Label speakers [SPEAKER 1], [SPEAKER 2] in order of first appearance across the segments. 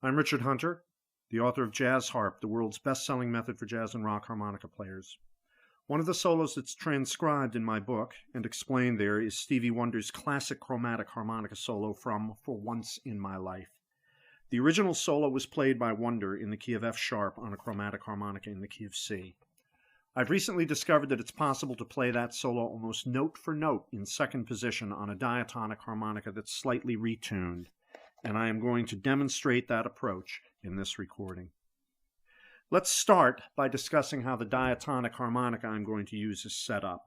[SPEAKER 1] I'm Richard Hunter, the author of Jazz Harp, the world's best-selling method for jazz and rock harmonica players. One of the solos that's transcribed in my book and explained there is Stevie Wonder's classic chromatic harmonica solo from For Once in My Life. The original solo was played by Wonder in the key of F sharp on a chromatic harmonica in the key of C. I've recently discovered that it's possible to play that solo almost note for note in second position on a diatonic harmonica that's slightly retuned, and I am going to demonstrate that approach in this recording. Let's start by discussing how the diatonic harmonica I'm going to use is set up.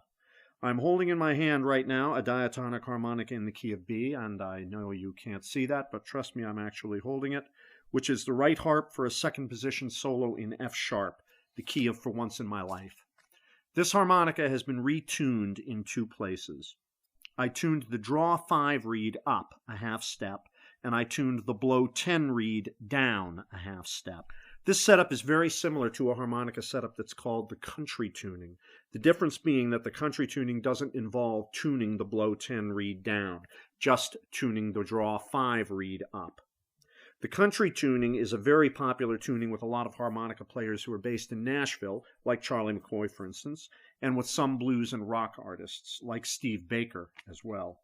[SPEAKER 1] I'm holding in my hand right now a diatonic harmonica in the key of B, and I know you can't see that, but trust me, I'm actually holding it, which is the right harp for a second position solo in F sharp, the key of For Once in My Life. This harmonica has been retuned in two places. I tuned the draw 5 reed up a half step, and I tuned the blow 10 reed down a half step. This setup is very similar to a harmonica setup that's called the country tuning. The difference being that the country tuning doesn't involve tuning the blow 10 reed down, just tuning the draw 5 reed up. The country tuning is a very popular tuning with a lot of harmonica players who are based in Nashville, like Charlie McCoy, for instance, and with some blues and rock artists, like Steve Baker as well.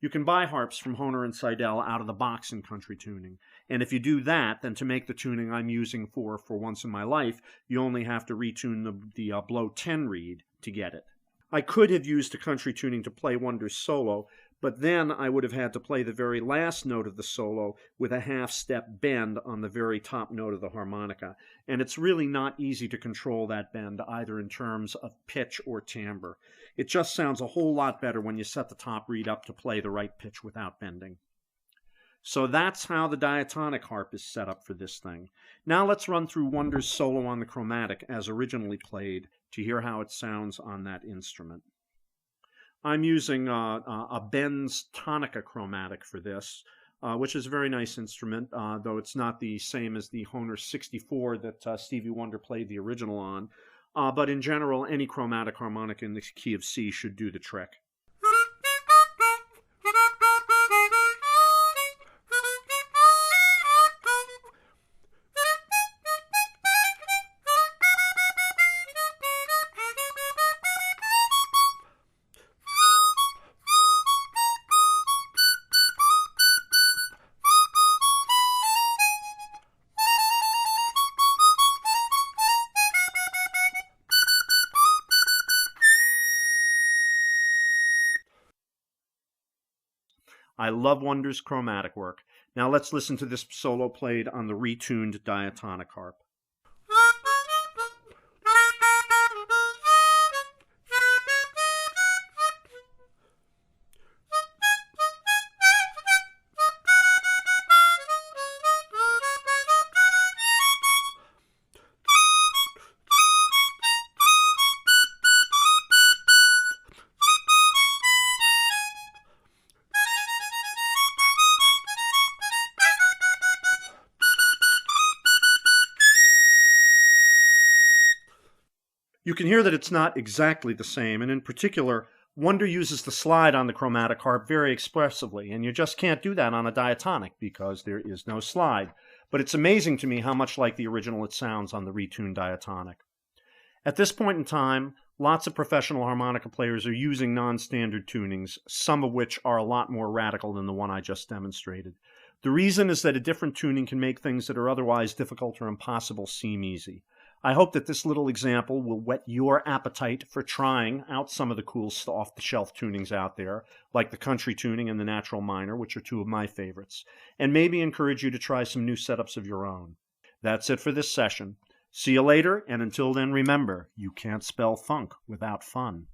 [SPEAKER 1] You can buy harps from Hohner and Seidel out of the box in country tuning, and if you do that, then to make the tuning I'm using for Once in My Life, you only have to retune the blow 10 reed to get it. I could have used a country tuning to play Wonder's solo, but then I would have had to play the very last note of the solo with a half-step bend on the very top note of the harmonica, and it's really not easy to control that bend either in terms of pitch or timbre. It just sounds a whole lot better when you set the top reed up to play the right pitch without bending. So that's how the diatonic harp is set up for this thing. Now let's run through Wonder's solo on the chromatic as originally played to hear how it sounds on that instrument. I'm using a Benz Tonica chromatic for this, which is a very nice instrument, though it's not the same as the Hohner 64 that Stevie Wonder played the original on. But in general, any chromatic harmonica in the key of C should do the trick. I love Wonder's chromatic work. Now let's listen to this solo played on the retuned diatonic harp. You can hear that it's not exactly the same, and in particular, Wonder uses the slide on the chromatic harp very expressively, and you just can't do that on a diatonic because there is no slide. But it's amazing to me how much like the original it sounds on the retuned diatonic. At this point in time, lots of professional harmonica players are using non-standard tunings, some of which are a lot more radical than the one I just demonstrated. The reason is that a different tuning can make things that are otherwise difficult or impossible seem easy. I hope that this little example will whet your appetite for trying out some of the cool off-the-shelf tunings out there, like the country tuning and the natural minor, which are two of my favorites, and maybe encourage you to try some new setups of your own. That's it for this session. See you later, and until then, remember, you can't spell funk without fun.